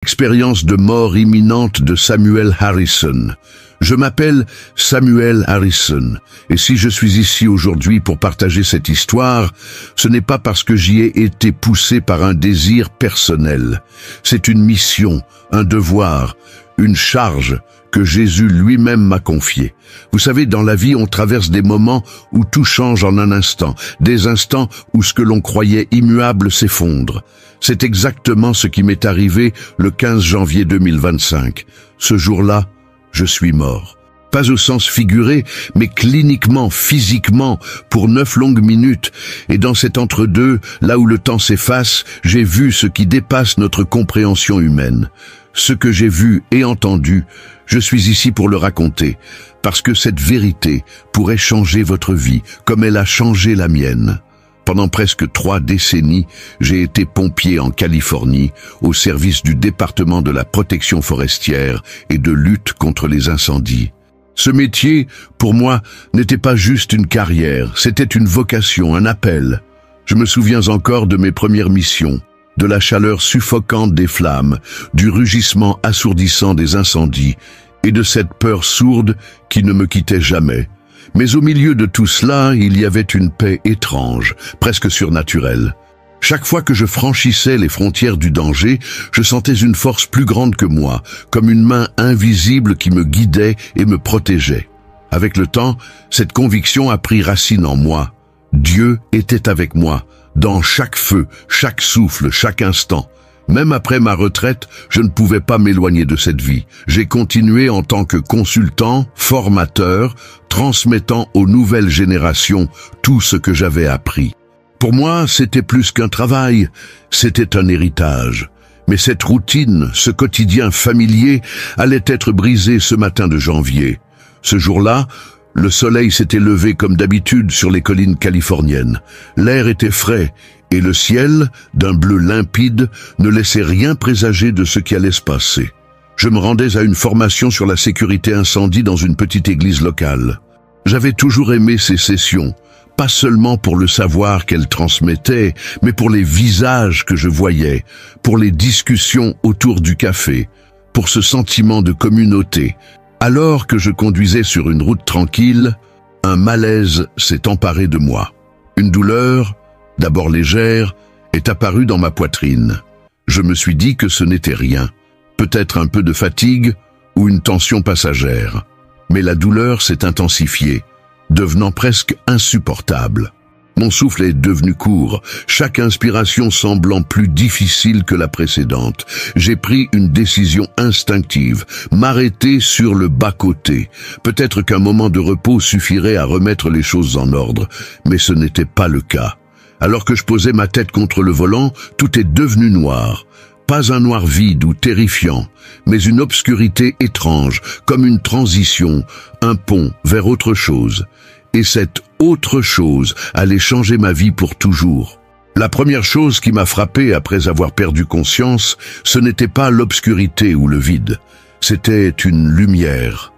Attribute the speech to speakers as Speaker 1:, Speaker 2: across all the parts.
Speaker 1: Expérience de mort imminente de Samuel Harrison. Je m'appelle Samuel Harrison, et si je suis ici aujourd'hui pour partager cette histoire, ce n'est pas parce que j'y ai été poussé par un désir personnel. C'est une mission, un devoir, une charge que Jésus lui-même m'a confiée. Vous savez, dans la vie, on traverse des moments où tout change en un instant, des instants où ce que l'on croyait immuable s'effondre. C'est exactement ce qui m'est arrivé le 15 janvier 2025. Ce jour-là, je suis mort. Pas au sens figuré, mais cliniquement, physiquement, pour 9 longues minutes. Et dans cet entre-deux, là où le temps s'efface, j'ai vu ce qui dépasse notre compréhension humaine. Ce que j'ai vu et entendu, je suis ici pour le raconter, parce que cette vérité pourrait changer votre vie, comme elle a changé la mienne. Pendant presque 3 décennies, j'ai été pompier en Californie, au service du département de la protection forestière et de lutte contre les incendies. Ce métier, pour moi, n'était pas juste une carrière, c'était une vocation, un appel. Je me souviens encore de mes premières missions, de la chaleur suffocante des flammes, du rugissement assourdissant des incendies et de cette peur sourde qui ne me quittait jamais. Mais au milieu de tout cela, il y avait une paix étrange, presque surnaturelle. Chaque fois que je franchissais les frontières du danger, je sentais une force plus grande que moi, comme une main invisible qui me guidait et me protégeait. Avec le temps, cette conviction a pris racine en moi. Dieu était avec moi, dans chaque feu, chaque souffle, chaque instant. Même après ma retraite, je ne pouvais pas m'éloigner de cette vie. J'ai continué en tant que consultant, formateur, transmettant aux nouvelles générations tout ce que j'avais appris. Pour moi, c'était plus qu'un travail, c'était un héritage. Mais cette routine, ce quotidien familier, allait être brisé ce matin de janvier. Ce jour-là, le soleil s'était levé comme d'habitude sur les collines californiennes. L'air était frais, et le ciel, d'un bleu limpide, ne laissait rien présager de ce qui allait se passer. Je me rendais à une formation sur la sécurité incendie dans une petite église locale. J'avais toujours aimé ces sessions, pas seulement pour le savoir qu'elles transmettaient, mais pour les visages que je voyais, pour les discussions autour du café, pour ce sentiment de communauté. Alors que je conduisais sur une route tranquille, un malaise s'est emparé de moi. Une douleur, d'abord légère, est apparue dans ma poitrine. Je me suis dit que ce n'était rien, peut-être un peu de fatigue ou une tension passagère. Mais la douleur s'est intensifiée, devenant presque insupportable. Mon souffle est devenu court, chaque inspiration semblant plus difficile que la précédente. J'ai pris une décision instinctive, m'arrêter sur le bas-côté. Peut-être qu'un moment de repos suffirait à remettre les choses en ordre, mais ce n'était pas le cas. Alors que je posais ma tête contre le volant, tout est devenu noir. Pas un noir vide ou terrifiant, mais une obscurité étrange, comme une transition, un pont vers autre chose. Et cette autre chose allait changer ma vie pour toujours. La première chose qui m'a frappé après avoir perdu conscience, ce n'était pas l'obscurité ou le vide. C'était une lumière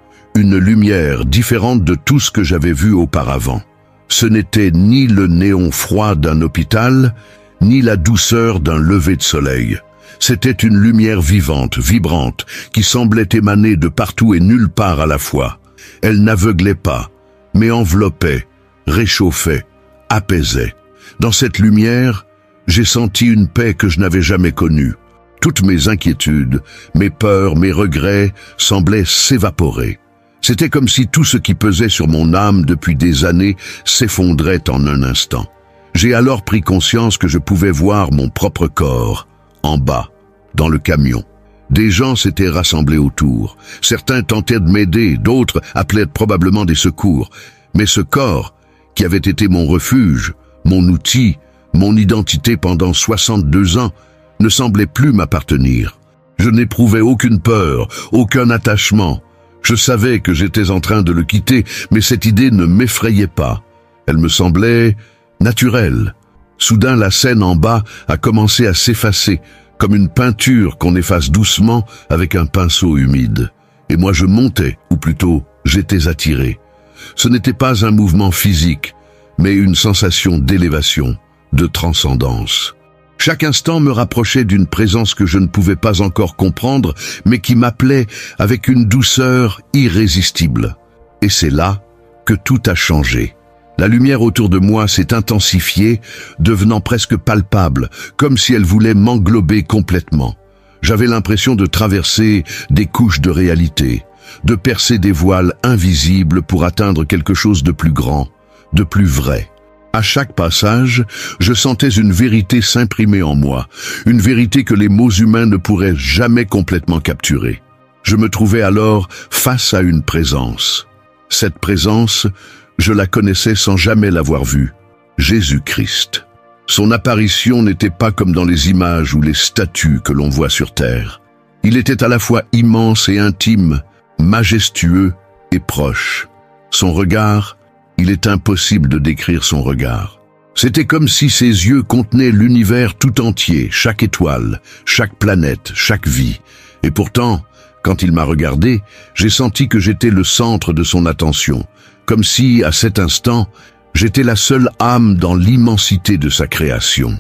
Speaker 1: différente de tout ce que j'avais vu auparavant. Ce n'était ni le néon froid d'un hôpital, ni la douceur d'un lever de soleil. C'était une lumière vivante, vibrante, qui semblait émaner de partout et nulle part à la fois. Elle n'aveuglait pas, mais enveloppait, réchauffait, apaisait. Dans cette lumière, j'ai senti une paix que je n'avais jamais connue. Toutes mes inquiétudes, mes peurs, mes regrets semblaient s'évaporer. C'était comme si tout ce qui pesait sur mon âme depuis des années s'effondrait en un instant. J'ai alors pris conscience que je pouvais voir mon propre corps, en bas, dans le camion. Des gens s'étaient rassemblés autour. Certains tentaient de m'aider, d'autres appelaient probablement des secours. Mais ce corps, qui avait été mon refuge, mon outil, mon identité pendant 62 ans, ne semblait plus m'appartenir. Je n'éprouvais aucune peur, aucun attachement. Je savais que j'étais en train de le quitter, mais cette idée ne m'effrayait pas. Elle me semblait naturelle. Soudain, la scène en bas a commencé à s'effacer, comme une peinture qu'on efface doucement avec un pinceau humide. Et moi je montais, ou plutôt, j'étais attiré. Ce n'était pas un mouvement physique, mais une sensation d'élévation, de transcendance. Chaque instant me rapprochait d'une présence que je ne pouvais pas encore comprendre, mais qui m'appelait avec une douceur irrésistible. Et c'est là que tout a changé. La lumière autour de moi s'est intensifiée, devenant presque palpable, comme si elle voulait m'englober complètement. J'avais l'impression de traverser des couches de réalité, de percer des voiles invisibles pour atteindre quelque chose de plus grand, de plus vrai. À chaque passage, je sentais une vérité s'imprimer en moi, une vérité que les mots humains ne pourraient jamais complètement capturer. Je me trouvais alors face à une présence. Cette présence, je la connaissais sans jamais l'avoir vue. Jésus-Christ. Son apparition n'était pas comme dans les images ou les statues que l'on voit sur terre. Il était à la fois immense et intime, majestueux et proche. Son regard, il est impossible de décrire son regard. C'était comme si ses yeux contenaient l'univers tout entier, chaque étoile, chaque planète, chaque vie. Et pourtant, quand il m'a regardé, j'ai senti que j'étais le centre de son attention, comme si, à cet instant, j'étais la seule âme dans l'immensité de sa création.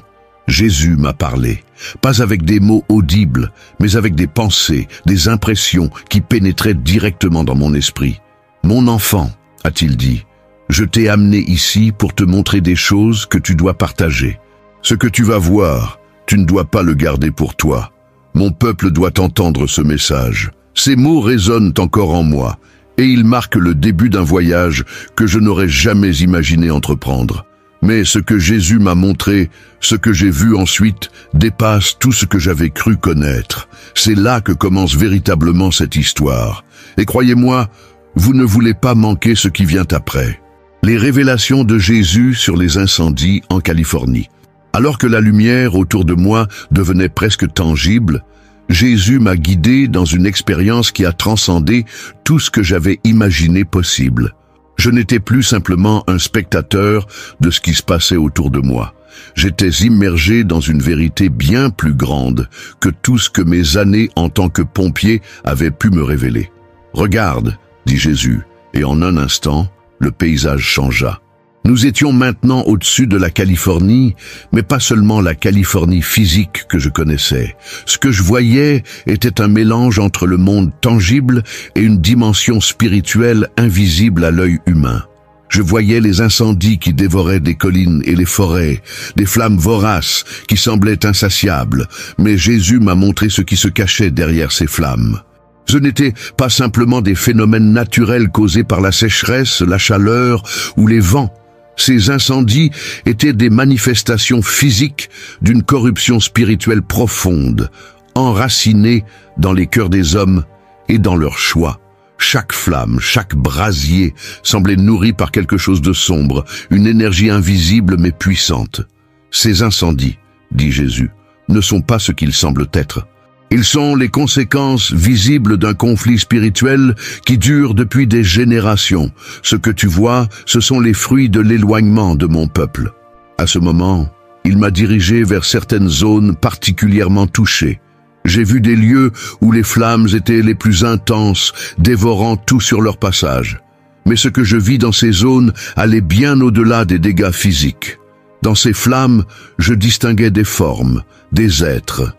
Speaker 1: Jésus m'a parlé, pas avec des mots audibles, mais avec des pensées, des impressions qui pénétraient directement dans mon esprit. « Mon enfant », a-t-il dit, « je t'ai amené ici pour te montrer des choses que tu dois partager. Ce que tu vas voir, tu ne dois pas le garder pour toi. Mon peuple doit entendre ce message. Ces mots résonnent encore en moi, et ils marquent le début d'un voyage que je n'aurais jamais imaginé entreprendre. Mais ce que Jésus m'a montré, ce que j'ai vu ensuite, dépasse tout ce que j'avais cru connaître. C'est là que commence véritablement cette histoire. Et croyez-moi, vous ne voulez pas manquer ce qui vient après. Les révélations de Jésus sur les incendies en Californie. Alors que la lumière autour de moi devenait presque tangible, Jésus m'a guidé dans une expérience qui a transcendé tout ce que j'avais imaginé possible. Je n'étais plus simplement un spectateur de ce qui se passait autour de moi. J'étais immergé dans une vérité bien plus grande que tout ce que mes années en tant que pompier avaient pu me révéler. « Regarde », dit Jésus, et en un instant, le paysage changea. Nous étions maintenant au-dessus de la Californie, mais pas seulement la Californie physique que je connaissais. Ce que je voyais était un mélange entre le monde tangible et une dimension spirituelle invisible à l'œil humain. Je voyais les incendies qui dévoraient des collines et les forêts, des flammes voraces qui semblaient insatiables, mais Jésus m'a montré ce qui se cachait derrière ces flammes. Ce n'étaient pas simplement des phénomènes naturels causés par la sécheresse, la chaleur ou les vents. Ces incendies étaient des manifestations physiques d'une corruption spirituelle profonde, enracinée dans les cœurs des hommes et dans leurs choix. Chaque flamme, chaque brasier semblait nourri par quelque chose de sombre, une énergie invisible mais puissante. Ces incendies, dit Jésus, ne sont pas ce qu'ils semblent être. Ils sont les conséquences visibles d'un conflit spirituel qui dure depuis des générations. Ce que tu vois, ce sont les fruits de l'éloignement de mon peuple. À ce moment, il m'a dirigé vers certaines zones particulièrement touchées. J'ai vu des lieux où les flammes étaient les plus intenses, dévorant tout sur leur passage. Mais ce que je vis dans ces zones allait bien au-delà des dégâts physiques. Dans ces flammes, je distinguais des formes, des êtres.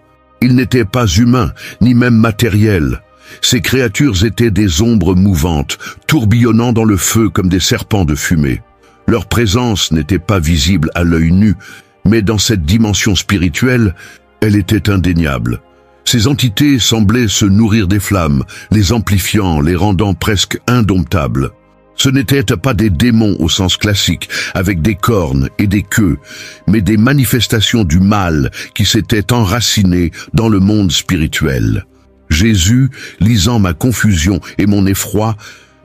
Speaker 1: Ils n'étaient pas humains, ni même matériels. Ces créatures étaient des ombres mouvantes, tourbillonnant dans le feu comme des serpents de fumée. Leur présence n'était pas visible à l'œil nu, mais dans cette dimension spirituelle, elle était indéniable. Ces entités semblaient se nourrir des flammes, les amplifiant, les rendant presque indomptables. Ce n'étaient pas des démons au sens classique, avec des cornes et des queues, mais des manifestations du mal qui s'étaient enracinées dans le monde spirituel. Jésus, lisant ma confusion et mon effroi,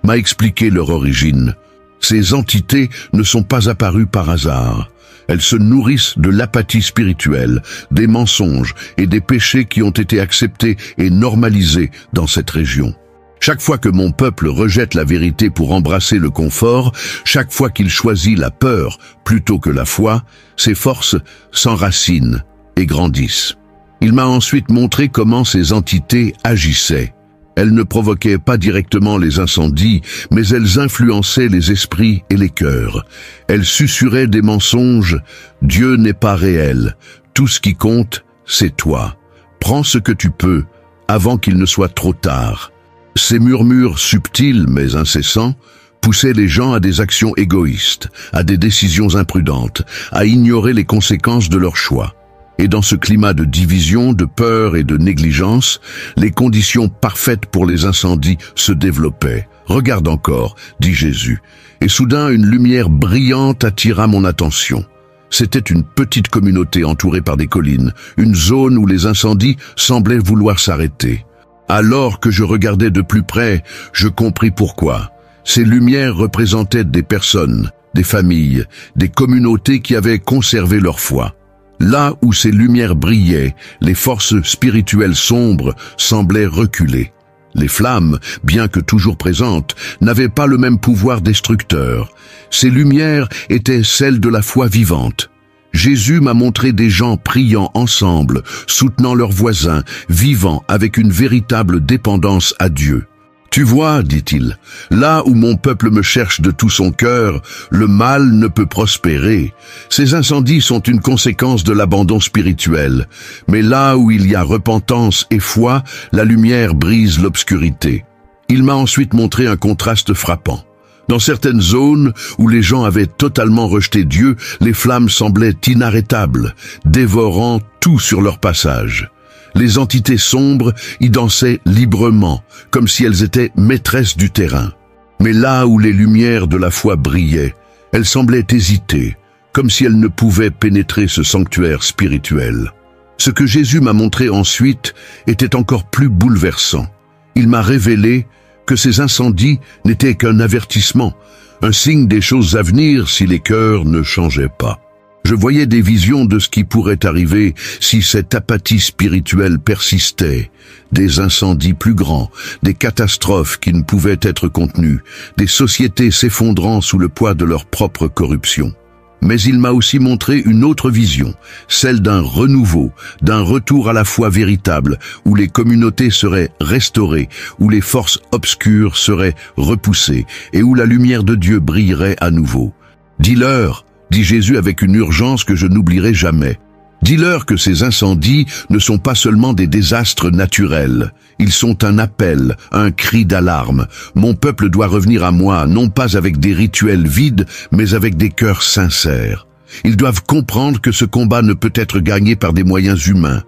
Speaker 1: m'a expliqué leur origine. Ces entités ne sont pas apparues par hasard. Elles se nourrissent de l'apathie spirituelle, des mensonges et des péchés qui ont été acceptés et normalisés dans cette région. Chaque fois que mon peuple rejette la vérité pour embrasser le confort, chaque fois qu'il choisit la peur plutôt que la foi, ses forces s'enracinent et grandissent. Il m'a ensuite montré comment ces entités agissaient. Elles ne provoquaient pas directement les incendies, mais elles influençaient les esprits et les cœurs. Elles susurraient des mensonges. Dieu n'est pas réel. Tout ce qui compte, c'est toi. Prends ce que tu peux, avant qu'il ne soit trop tard. » Ces murmures subtils mais incessants poussaient les gens à des actions égoïstes, à des décisions imprudentes, à ignorer les conséquences de leurs choix. Et dans ce climat de division, de peur et de négligence, les conditions parfaites pour les incendies se développaient. « Regarde encore, » dit Jésus, et soudain une lumière brillante attira mon attention. C'était une petite communauté entourée par des collines, une zone où les incendies semblaient vouloir s'arrêter. Alors que je regardais de plus près, je compris pourquoi. Ces lumières représentaient des personnes, des familles, des communautés qui avaient conservé leur foi. Là où ces lumières brillaient, les forces spirituelles sombres semblaient reculer. Les flammes, bien que toujours présentes, n'avaient pas le même pouvoir destructeur. Ces lumières étaient celles de la foi vivante. Jésus m'a montré des gens priant ensemble, soutenant leurs voisins, vivant avec une véritable dépendance à Dieu. « Tu vois, dit-il, là où mon peuple me cherche de tout son cœur, le mal ne peut prospérer. Ces incendies sont une conséquence de l'abandon spirituel. Mais là où il y a repentance et foi, la lumière brise l'obscurité. » Il m'a ensuite montré un contraste frappant. Dans certaines zones où les gens avaient totalement rejeté Dieu, les flammes semblaient inarrêtables, dévorant tout sur leur passage. Les entités sombres y dansaient librement, comme si elles étaient maîtresses du terrain. Mais là où les lumières de la foi brillaient, elles semblaient hésiter, comme si elles ne pouvaient pénétrer ce sanctuaire spirituel. Ce que Jésus m'a montré ensuite était encore plus bouleversant. Il m'a révélé que ces incendies n'étaient qu'un avertissement, un signe des choses à venir si les cœurs ne changeaient pas. Je voyais des visions de ce qui pourrait arriver si cette apathie spirituelle persistait, des incendies plus grands, des catastrophes qui ne pouvaient être contenues, des sociétés s'effondrant sous le poids de leur propre corruption. Mais il m'a aussi montré une autre vision, celle d'un renouveau, d'un retour à la foi véritable, où les communautés seraient restaurées, où les forces obscures seraient repoussées, et où la lumière de Dieu brillerait à nouveau. « Dis-leur » dit Jésus avec une urgence que je n'oublierai jamais. Dis-leur que ces incendies ne sont pas seulement des désastres naturels. Ils sont un appel, un cri d'alarme. Mon peuple doit revenir à moi, non pas avec des rituels vides, mais avec des cœurs sincères. Ils doivent comprendre que ce combat ne peut être gagné par des moyens humains.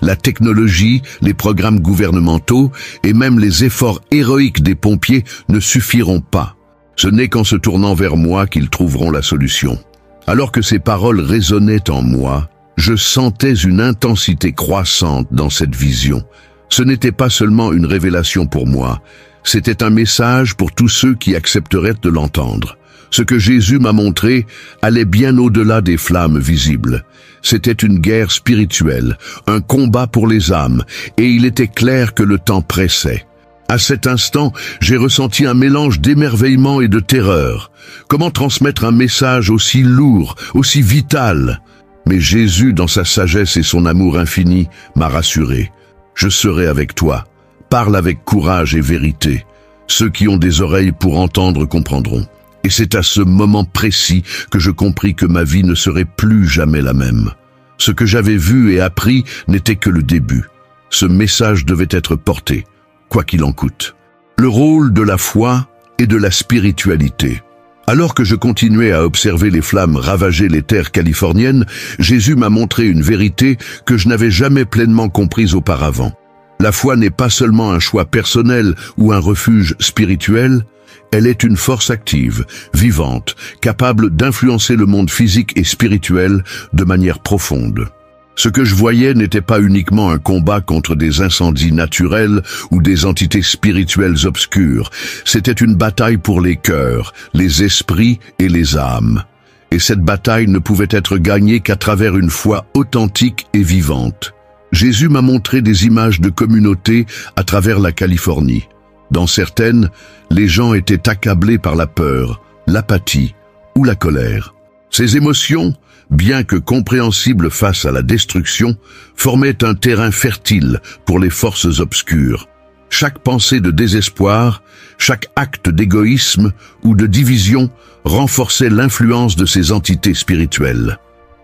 Speaker 1: La technologie, les programmes gouvernementaux et même les efforts héroïques des pompiers ne suffiront pas. Ce n'est qu'en se tournant vers moi qu'ils trouveront la solution. Alors que ces paroles résonnaient en moi, je sentais une intensité croissante dans cette vision. Ce n'était pas seulement une révélation pour moi, c'était un message pour tous ceux qui accepteraient de l'entendre. Ce que Jésus m'a montré allait bien au-delà des flammes visibles. C'était une guerre spirituelle, un combat pour les âmes, et il était clair que le temps pressait. À cet instant, j'ai ressenti un mélange d'émerveillement et de terreur. Comment transmettre un message aussi lourd, aussi vital? Mais Jésus, dans sa sagesse et son amour infini, m'a rassuré. Je serai avec toi. Parle avec courage et vérité. Ceux qui ont des oreilles pour entendre comprendront. Et c'est à ce moment précis que je compris que ma vie ne serait plus jamais la même. Ce que j'avais vu et appris n'était que le début. Ce message devait être porté, quoi qu'il en coûte. Le rôle de la foi et de la spiritualité. Alors que je continuais à observer les flammes ravager les terres californiennes, Jésus m'a montré une vérité que je n'avais jamais pleinement comprise auparavant. La foi n'est pas seulement un choix personnel ou un refuge spirituel, elle est une force active, vivante, capable d'influencer le monde physique et spirituel de manière profonde. Ce que je voyais n'était pas uniquement un combat contre des incendies naturels ou des entités spirituelles obscures. C'était une bataille pour les cœurs, les esprits et les âmes. Et cette bataille ne pouvait être gagnée qu'à travers une foi authentique et vivante. Jésus m'a montré des images de communautés à travers la Californie. Dans certaines, les gens étaient accablés par la peur, l'apathie ou la colère. Ces émotions, bien que compréhensibles face à la destruction, formaient un terrain fertile pour les forces obscures. Chaque pensée de désespoir, chaque acte d'égoïsme ou de division renforçait l'influence de ces entités spirituelles.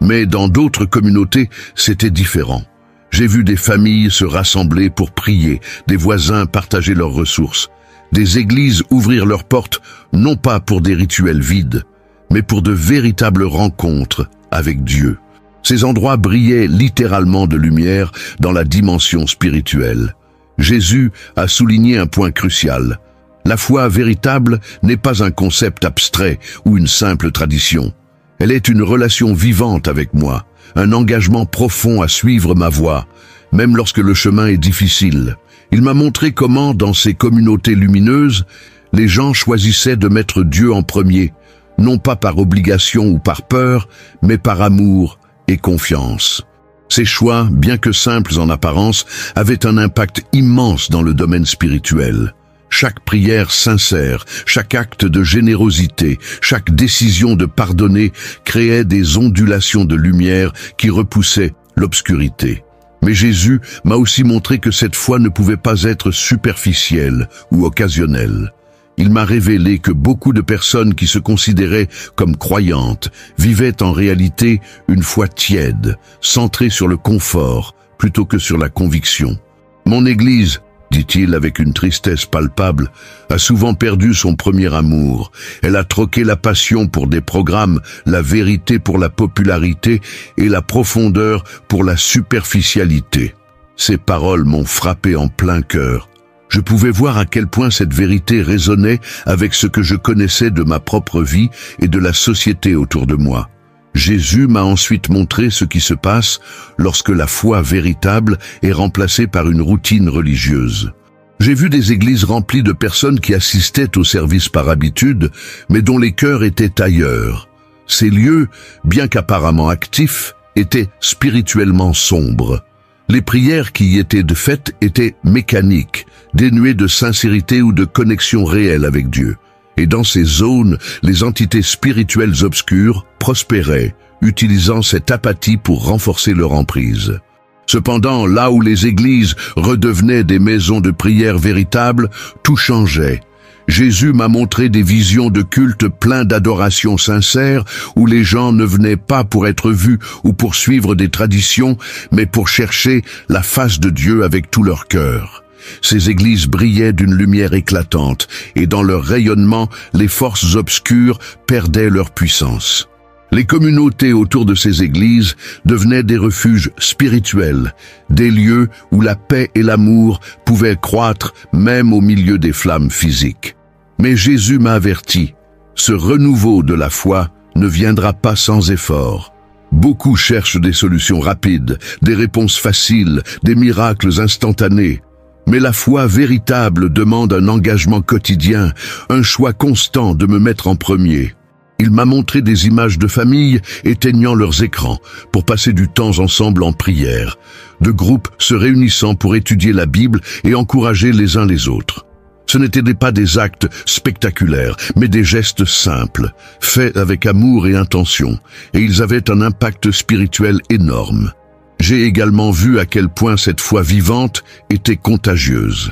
Speaker 1: Mais dans d'autres communautés, c'était différent. J'ai vu des familles se rassembler pour prier, des voisins partager leurs ressources, des églises ouvrir leurs portes, non pas pour des rituels vides, mais pour de véritables rencontres avec Dieu. Ces endroits brillaient littéralement de lumière dans la dimension spirituelle. Jésus a souligné un point crucial. La foi véritable n'est pas un concept abstrait ou une simple tradition. Elle est une relation vivante avec moi, un engagement profond à suivre ma voie, même lorsque le chemin est difficile. Il m'a montré comment, dans ces communautés lumineuses, les gens choisissaient de mettre Dieu en premier, non pas par obligation ou par peur, mais par amour et confiance. Ces choix, bien que simples en apparence, avaient un impact immense dans le domaine spirituel. Chaque prière sincère, chaque acte de générosité, chaque décision de pardonner créait des ondulations de lumière qui repoussaient l'obscurité. Mais Jésus m'a aussi montré que cette foi ne pouvait pas être superficielle ou occasionnelle. Il m'a révélé que beaucoup de personnes qui se considéraient comme croyantes vivaient en réalité une foi tiède, centrée sur le confort plutôt que sur la conviction. Mon Église, dit-il avec une tristesse palpable, a souvent perdu son premier amour. Elle a troqué la passion pour des programmes, la vérité pour la popularité et la profondeur pour la superficialité. Ces paroles m'ont frappé en plein cœur. Je pouvais voir à quel point cette vérité résonnait avec ce que je connaissais de ma propre vie et de la société autour de moi. Jésus m'a ensuite montré ce qui se passe lorsque la foi véritable est remplacée par une routine religieuse. J'ai vu des églises remplies de personnes qui assistaient au service par habitude, mais dont les cœurs étaient ailleurs. Ces lieux, bien qu'apparemment actifs, étaient spirituellement sombres. Les prières qui y étaient de fait étaient mécaniques, dénuées de sincérité ou de connexion réelle avec Dieu. Et dans ces zones, les entités spirituelles obscures prospéraient, utilisant cette apathie pour renforcer leur emprise. Cependant, là où les églises redevenaient des maisons de prière véritables, tout changeait. Jésus m'a montré des visions de culte pleins d'adoration sincère où les gens ne venaient pas pour être vus ou pour suivre des traditions, mais pour chercher la face de Dieu avec tout leur cœur. Ces églises brillaient d'une lumière éclatante et dans leur rayonnement, les forces obscures perdaient leur puissance. Les communautés autour de ces églises devenaient des refuges spirituels, des lieux où la paix et l'amour pouvaient croître même au milieu des flammes physiques. Mais Jésus m'a averti, ce renouveau de la foi ne viendra pas sans effort. Beaucoup cherchent des solutions rapides, des réponses faciles, des miracles instantanés. Mais la foi véritable demande un engagement quotidien, un choix constant de me mettre en premier. Il m'a montré des images de familles éteignant leurs écrans pour passer du temps ensemble en prière, de groupes se réunissant pour étudier la Bible et encourager les uns les autres. Ce n'étaient pas des actes spectaculaires, mais des gestes simples, faits avec amour et intention, et ils avaient un impact spirituel énorme. J'ai également vu à quel point cette foi vivante était contagieuse.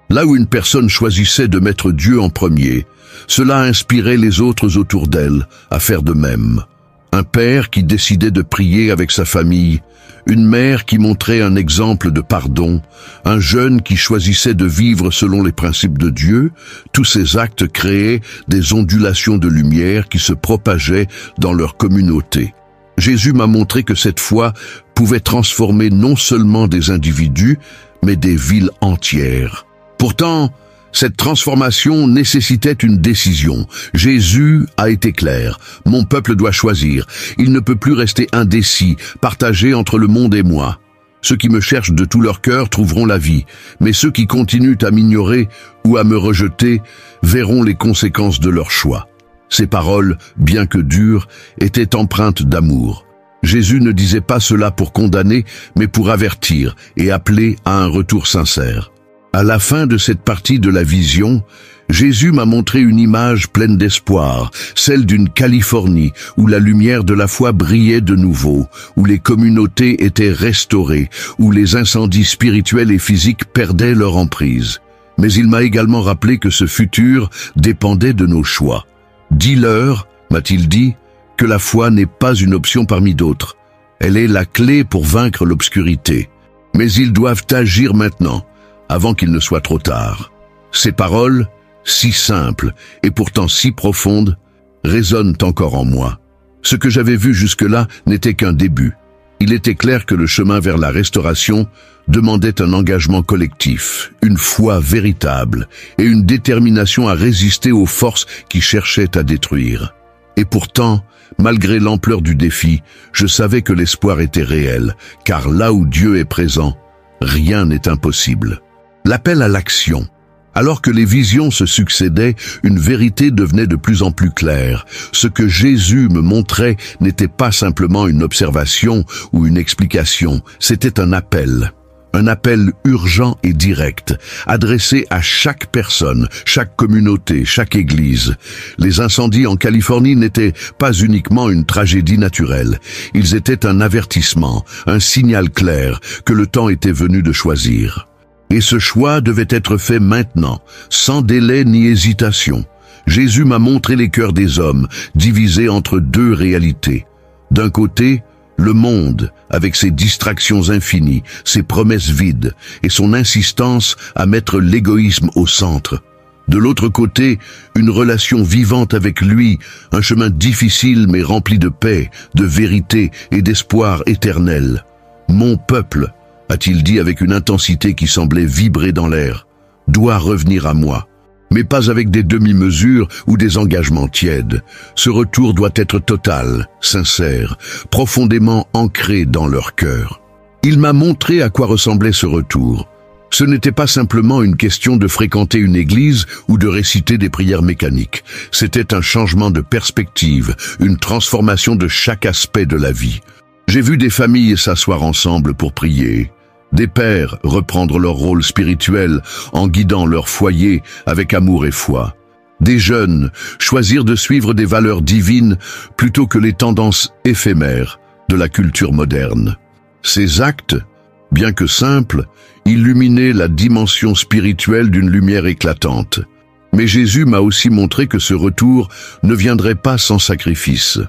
Speaker 1: Là où une personne choisissait de mettre Dieu en premier, cela inspirait les autres autour d'elle à faire de même. Un père qui décidait de prier avec sa famille, une mère qui montrait un exemple de pardon, un jeune qui choisissait de vivre selon les principes de Dieu, tous ces actes créaient des ondulations de lumière qui se propageaient dans leur communauté. Jésus m'a montré que cette foi pouvait transformer non seulement des individus, mais des villes entières. Pourtant, cette transformation nécessitait une décision. Jésus a été clair. Mon peuple doit choisir. Il ne peut plus rester indécis, partagé entre le monde et moi. Ceux qui me cherchent de tout leur cœur trouveront la vie, mais ceux qui continuent à m'ignorer ou à me rejeter verront les conséquences de leur choix. Ces paroles, bien que dures, étaient empreintes d'amour. Jésus ne disait pas cela pour condamner, mais pour avertir et appeler à un retour sincère. À la fin de cette partie de la vision, Jésus m'a montré une image pleine d'espoir, celle d'une Californie où la lumière de la foi brillait de nouveau, où les communautés étaient restaurées, où les incendies spirituels et physiques perdaient leur emprise. Mais il m'a également rappelé que ce futur dépendait de nos choix. « Dis-leur, m'a-t-il dit, que la foi n'est pas une option parmi d'autres, Elle est la clé pour vaincre l'obscurité. Mais ils doivent agir maintenant, avant qu'il ne soit trop tard. Ces paroles, si simples et pourtant si profondes, résonnent encore en moi. Ce que j'avais vu jusque-là n'était qu'un début. Il était clair que le chemin vers la restauration demandait un engagement collectif, une foi véritable et une détermination à résister aux forces qui cherchaient à détruire. Et pourtant, malgré l'ampleur du défi, je savais que l'espoir était réel, car là où Dieu est présent, rien n'est impossible. L'appel à l'action. Alors que les visions se succédaient, une vérité devenait de plus en plus claire. Ce que Jésus me montrait n'était pas simplement une observation ou une explication, c'était un appel urgent et direct, adressé à chaque personne, chaque communauté, chaque église. Les incendies en Californie n'étaient pas uniquement une tragédie naturelle, ils étaient un avertissement, un signal clair que le temps était venu de choisir. Et ce choix devait être fait maintenant, sans délai ni hésitation. Jésus m'a montré les cœurs des hommes, divisés entre deux réalités. D'un côté, le monde, avec ses distractions infinies, ses promesses vides et son insistance à mettre l'égoïsme au centre. De l'autre côté, une relation vivante avec lui, un chemin difficile mais rempli de paix, de vérité et d'espoir éternel. Mon peuple, a-t-il dit avec une intensité qui semblait vibrer dans l'air, doit revenir à moi. Mais pas avec des demi-mesures ou des engagements tièdes. Ce retour doit être total, sincère, profondément ancré dans leur cœur. Il m'a montré à quoi ressemblait ce retour. Ce n'était pas simplement une question de fréquenter une église ou de réciter des prières mécaniques. C'était un changement de perspective, une transformation de chaque aspect de la vie. J'ai vu des familles s'asseoir ensemble pour prier, des pères reprendre leur rôle spirituel en guidant leur foyer avec amour et foi. Des jeunes choisir de suivre des valeurs divines plutôt que les tendances éphémères de la culture moderne. Ces actes, bien que simples, illuminaient la dimension spirituelle d'une lumière éclatante. Mais Jésus m'a aussi montré que ce retour ne viendrait pas sans sacrifice.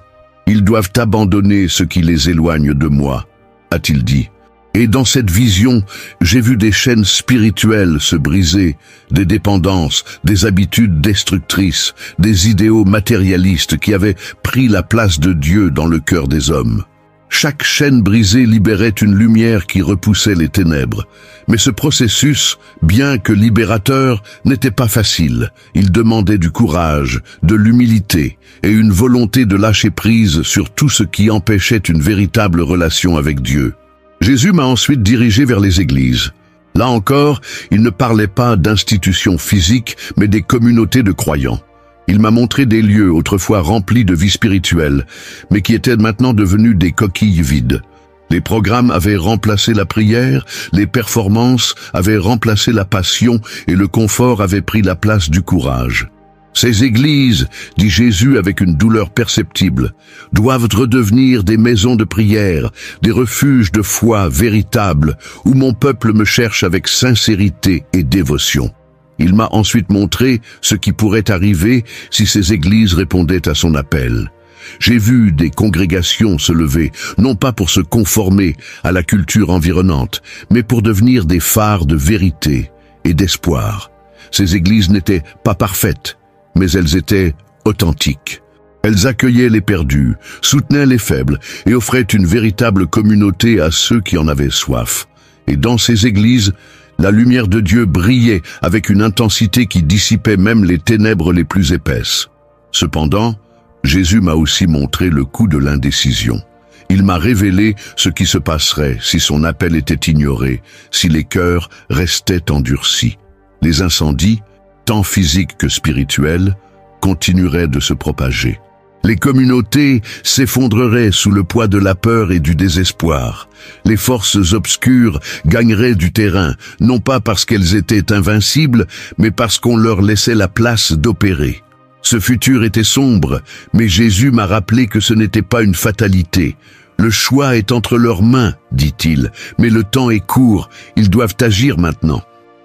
Speaker 1: Ils doivent abandonner ce qui les éloigne de moi, a-t-il dit. Et dans cette vision, j'ai vu des chaînes spirituelles se briser, des dépendances, des habitudes destructrices, des idéaux matérialistes qui avaient pris la place de Dieu dans le cœur des hommes. Chaque chaîne brisée libérait une lumière qui repoussait les ténèbres. Mais ce processus, bien que libérateur, n'était pas facile. Il demandait du courage, de l'humilité et une volonté de lâcher prise sur tout ce qui empêchait une véritable relation avec Dieu. Jésus m'a ensuite dirigé vers les églises. Là encore, il ne parlait pas d'institutions physiques, mais des communautés de croyants. Il m'a montré des lieux autrefois remplis de vie spirituelle, mais qui étaient maintenant devenus des coquilles vides. Les programmes avaient remplacé la prière, les performances avaient remplacé la passion et le confort avait pris la place du courage. Ces églises, dit Jésus avec une douleur perceptible, doivent redevenir des maisons de prière, des refuges de foi véritables, où mon peuple me cherche avec sincérité et dévotion. Il m'a ensuite montré ce qui pourrait arriver si ces églises répondaient à son appel. J'ai vu des congrégations se lever, non pas pour se conformer à la culture environnante, mais pour devenir des phares de vérité et d'espoir. Ces églises n'étaient pas parfaites, mais elles étaient authentiques. Elles accueillaient les perdus, soutenaient les faibles et offraient une véritable communauté à ceux qui en avaient soif. Et dans ces églises, la lumière de Dieu brillait avec une intensité qui dissipait même les ténèbres les plus épaisses. Cependant, Jésus m'a aussi montré le coup de l'indécision. Il m'a révélé ce qui se passerait si son appel était ignoré, si les cœurs restaient endurcis. Les incendies, tant physiques que spirituels, continueraient de se propager. Les communautés s'effondreraient sous le poids de la peur et du désespoir. Les forces obscures gagneraient du terrain, non pas parce qu'elles étaient invincibles, mais parce qu'on leur laissait la place d'opérer. Ce futur était sombre, mais Jésus m'a rappelé que ce n'était pas une fatalité. Le choix est entre leurs mains, dit-il, mais le temps est court, ils doivent agir maintenant.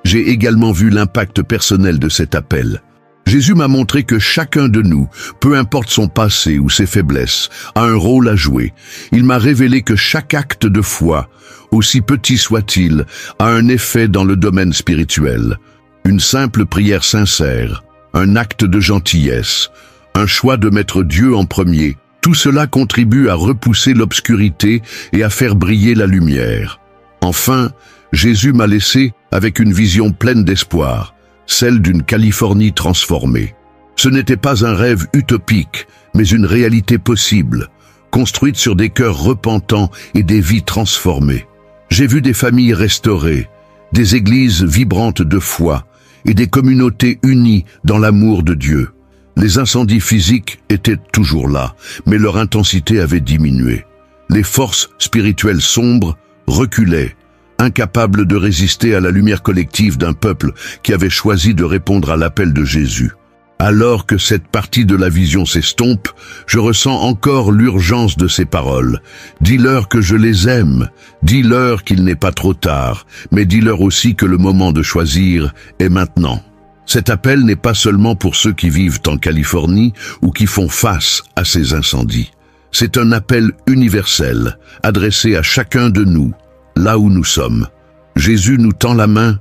Speaker 1: J'ai également vu l'impact personnel de cet appel. Jésus m'a montré que chacun de nous, peu importe son passé ou ses faiblesses, a un rôle à jouer. Il m'a révélé que chaque acte de foi, aussi petit soit-il, a un effet dans le domaine spirituel. Une simple prière sincère, un acte de gentillesse, un choix de mettre Dieu en premier, tout cela contribue à repousser l'obscurité et à faire briller la lumière. Enfin, Jésus m'a laissé avec une vision pleine d'espoir, celle d'une Californie transformée. Ce n'était pas un rêve utopique, mais une réalité possible, construite sur des cœurs repentants et des vies transformées. J'ai vu des familles restaurées, des églises vibrantes de foi et des communautés unies dans l'amour de Dieu. Les incendies physiques étaient toujours là, mais leur intensité avait diminué. Les forces spirituelles sombres reculaient, incapables de résister à la lumière collective d'un peuple qui avait choisi de répondre à l'appel de Jésus. Alors que cette partie de la vision s'estompe, je ressens encore l'urgence de ces paroles. Dis-leur que je les aime, dis-leur qu'il n'est pas trop tard, mais dis-leur aussi que le moment de choisir est maintenant. Cet appel n'est pas seulement pour ceux qui vivent en Californie ou qui font face à ces incendies. C'est un appel universel, adressé à chacun de nous, là où nous sommes. Jésus nous tend la main,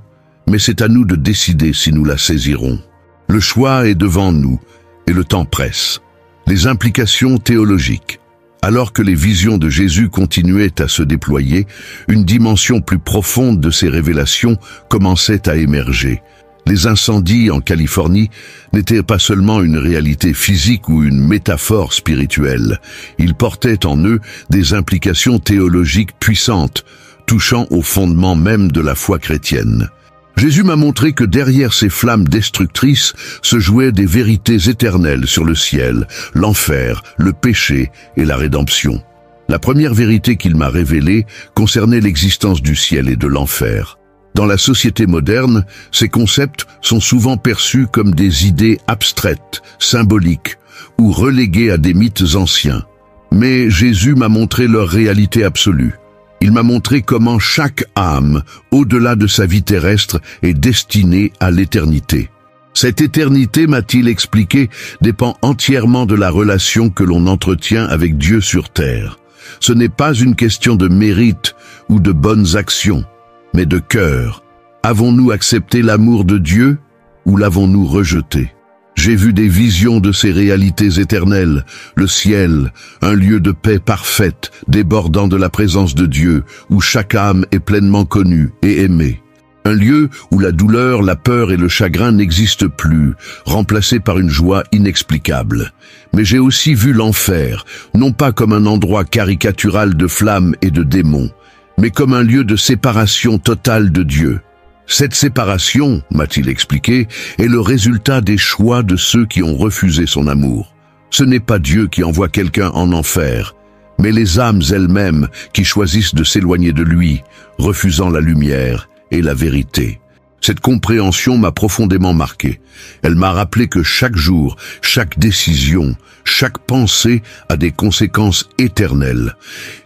Speaker 1: mais c'est à nous de décider si nous la saisirons. Le choix est devant nous, et le temps presse. Les implications théologiques. Alors que les visions de Jésus continuaient à se déployer, une dimension plus profonde de ces révélations commençait à émerger. Les incendies en Californie n'étaient pas seulement une réalité physique ou une métaphore spirituelle. Ils portaient en eux des implications théologiques puissantes, touchant au fondement même de la foi chrétienne. Jésus m'a montré que derrière ces flammes destructrices se jouaient des vérités éternelles sur le ciel, l'enfer, le péché et la rédemption. La première vérité qu'il m'a révélée concernait l'existence du ciel et de l'enfer. Dans la société moderne, ces concepts sont souvent perçus comme des idées abstraites, symboliques ou reléguées à des mythes anciens. Mais Jésus m'a montré leur réalité absolue. Il m'a montré comment chaque âme, au-delà de sa vie terrestre, est destinée à l'éternité. Cette éternité, m'a-t-il expliqué, dépend entièrement de la relation que l'on entretient avec Dieu sur terre. Ce n'est pas une question de mérite ou de bonnes actions, mais de cœur. Avons-nous accepté l'amour de Dieu ou l'avons-nous rejeté? J'ai vu des visions de ces réalités éternelles, le ciel, un lieu de paix parfaite, débordant de la présence de Dieu, où chaque âme est pleinement connue et aimée. Un lieu où la douleur, la peur et le chagrin n'existent plus, remplacés par une joie inexplicable. Mais j'ai aussi vu l'enfer, non pas comme un endroit caricatural de flammes et de démons, mais comme un lieu de séparation totale de Dieu. Cette séparation, m'a-t-il expliqué, est le résultat des choix de ceux qui ont refusé son amour. Ce n'est pas Dieu qui envoie quelqu'un en enfer, mais les âmes elles-mêmes qui choisissent de s'éloigner de lui, refusant la lumière et la vérité. Cette compréhension m'a profondément marqué. Elle m'a rappelé que chaque jour, chaque décision, chaque pensée a des conséquences éternelles.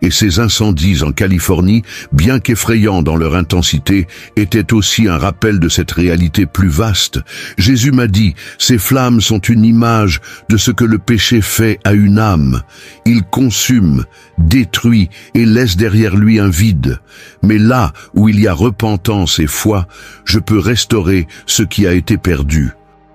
Speaker 1: Et ces incendies en Californie, bien qu'effrayants dans leur intensité, étaient aussi un rappel de cette réalité plus vaste. Jésus m'a dit, ces flammes sont une image de ce que le péché fait à une âme. Il consume, détruit et laisse derrière lui un vide. Mais là où il y a repentance et foi, je peux restaurer ce qui a été perdu.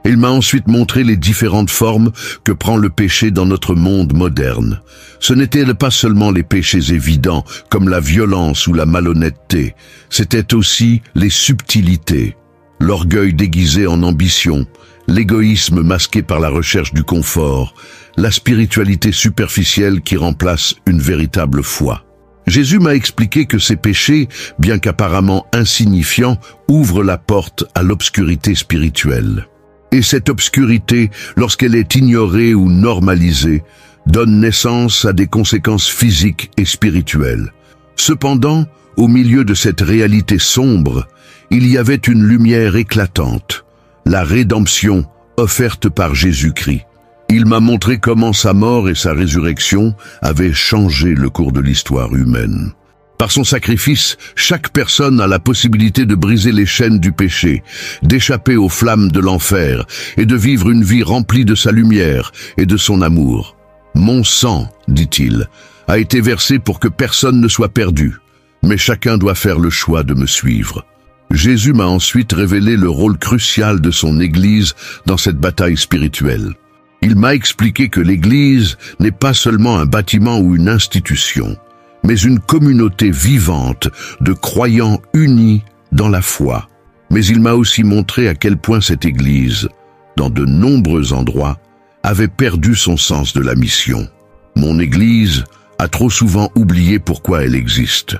Speaker 1: Il m'a ensuite montré les différentes formes que prend le péché dans notre monde moderne. Ce n'étaient pas seulement les péchés évidents, comme la violence ou la malhonnêteté, c'étaient aussi les subtilités, l'orgueil déguisé en ambition, l'égoïsme masqué par la recherche du confort, la spiritualité superficielle qui remplace une véritable foi. Jésus m'a expliqué que ces péchés, bien qu'apparemment insignifiants, ouvrent la porte à l'obscurité spirituelle. Et cette obscurité, lorsqu'elle est ignorée ou normalisée, donne naissance à des conséquences physiques et spirituelles. Cependant, au milieu de cette réalité sombre, il y avait une lumière éclatante, la rédemption offerte par Jésus-Christ. Il m'a montré comment sa mort et sa résurrection avaient changé le cours de l'histoire humaine. Par son sacrifice, chaque personne a la possibilité de briser les chaînes du péché, d'échapper aux flammes de l'enfer et de vivre une vie remplie de sa lumière et de son amour. Mon sang, dit-il, a été versé pour que personne ne soit perdu, mais chacun doit faire le choix de me suivre. Jésus m'a ensuite révélé le rôle crucial de son Église dans cette bataille spirituelle. Il m'a expliqué que l'Église n'est pas seulement un bâtiment ou une institution, mais une communauté vivante de croyants unis dans la foi. Mais il m'a aussi montré à quel point cette Église, dans de nombreux endroits, avait perdu son sens de la mission. Mon Église a trop souvent oublié pourquoi elle existe.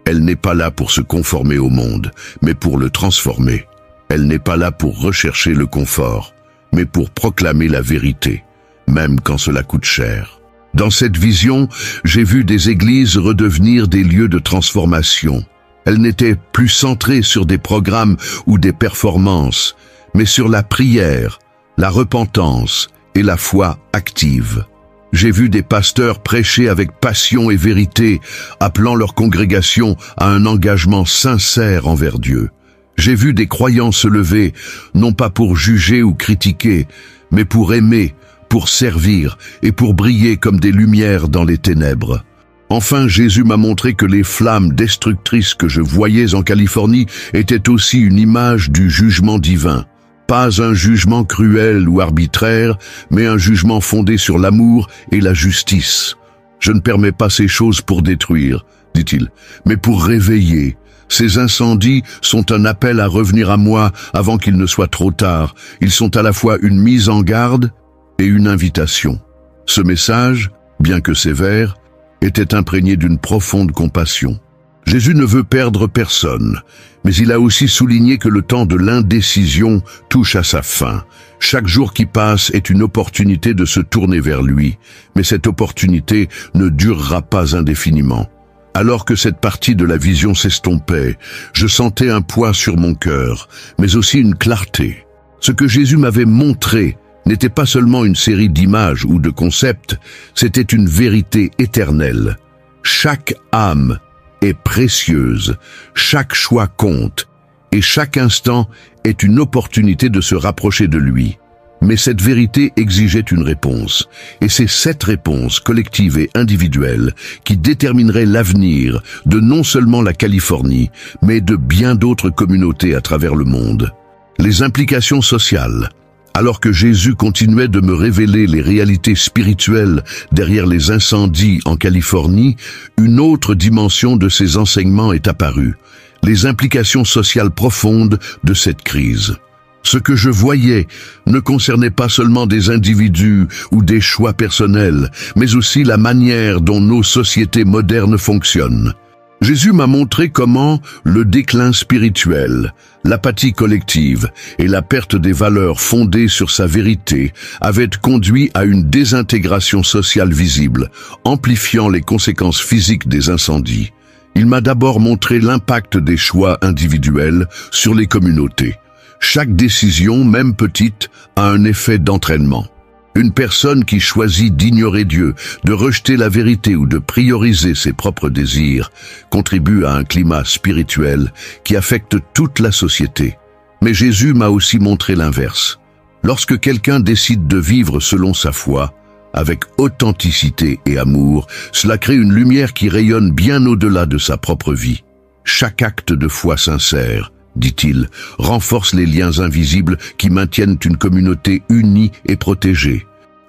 Speaker 1: Elle n'est pas là pour se conformer au monde, mais pour le transformer. Elle n'est pas là pour rechercher le confort, mais pour proclamer la vérité, même quand cela coûte cher. Dans cette vision, j'ai vu des églises redevenir des lieux de transformation. Elles n'étaient plus centrées sur des programmes ou des performances, mais sur la prière, la repentance et la foi active. J'ai vu des pasteurs prêcher avec passion et vérité, appelant leur congrégation à un engagement sincère envers Dieu. J'ai vu des croyants se lever, non pas pour juger ou critiquer, mais pour aimer, pour servir et pour briller comme des lumières dans les ténèbres. Enfin, Jésus m'a montré que les flammes destructrices que je voyais en Californie étaient aussi une image du jugement divin. Pas un jugement cruel ou arbitraire, mais un jugement fondé sur l'amour et la justice. Je ne permets pas ces choses pour détruire, dit-il, mais pour réveiller. Ces incendies sont un appel à revenir à moi avant qu'il ne soit trop tard. Ils sont à la fois une mise en garde et une invitation. Ce message, bien que sévère, était imprégné d'une profonde compassion. Jésus ne veut perdre personne, mais il a aussi souligné que le temps de l'indécision touche à sa fin. Chaque jour qui passe est une opportunité de se tourner vers lui, mais cette opportunité ne durera pas indéfiniment. Alors que cette partie de la vision s'estompait, je sentais un poids sur mon cœur, mais aussi une clarté. Ce que Jésus m'avait montré n'était pas seulement une série d'images ou de concepts, c'était une vérité éternelle. Chaque âme est précieuse, chaque choix compte, et chaque instant est une opportunité de se rapprocher de lui. Mais cette vérité exigeait une réponse, et c'est cette réponse collective et individuelle qui déterminerait l'avenir de non seulement la Californie, mais de bien d'autres communautés à travers le monde. Les implications sociales. Alors que Jésus continuait de me révéler les réalités spirituelles derrière les incendies en Californie, une autre dimension de ses enseignements est apparue, les implications sociales profondes de cette crise. Ce que je voyais ne concernait pas seulement des individus ou des choix personnels, mais aussi la manière dont nos sociétés modernes fonctionnent. Jésus m'a montré comment le déclin spirituel, l'apathie collective et la perte des valeurs fondées sur sa vérité avaient conduit à une désintégration sociale visible, amplifiant les conséquences physiques des incendies. Il m'a d'abord montré l'impact des choix individuels sur les communautés. Chaque décision, même petite, a un effet d'entraînement. Une personne qui choisit d'ignorer Dieu, de rejeter la vérité ou de prioriser ses propres désirs contribue à un climat spirituel qui affecte toute la société. Mais Jésus m'a aussi montré l'inverse. Lorsque quelqu'un décide de vivre selon sa foi, avec authenticité et amour, cela crée une lumière qui rayonne bien au-delà de sa propre vie. Chaque acte de foi sincère, dit-il, renforce les liens invisibles qui maintiennent une communauté unie et protégée.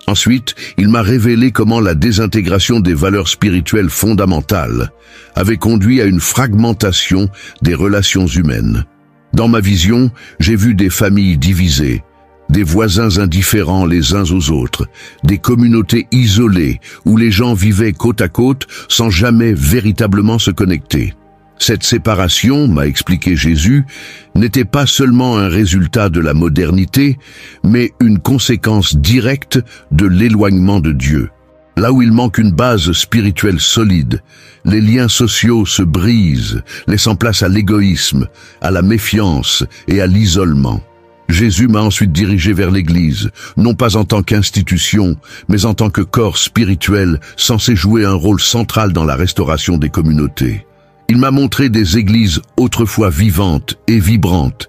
Speaker 1: Ensuite, il m'a révélé comment la désintégration des valeurs spirituelles fondamentales avait conduit à une fragmentation des relations humaines. Dans ma vision, j'ai vu des familles divisées, des voisins indifférents les uns aux autres, des communautés isolées où les gens vivaient côte à côte sans jamais véritablement se connecter. Cette séparation, m'a expliqué Jésus, n'était pas seulement un résultat de la modernité, mais une conséquence directe de l'éloignement de Dieu. Là où il manque une base spirituelle solide, les liens sociaux se brisent, laissant place à l'égoïsme, à la méfiance et à l'isolement. Jésus m'a ensuite dirigé vers l'Église, non pas en tant qu'institution, mais en tant que corps spirituel censé jouer un rôle central dans la restauration des communautés. Il m'a montré des églises autrefois vivantes et vibrantes,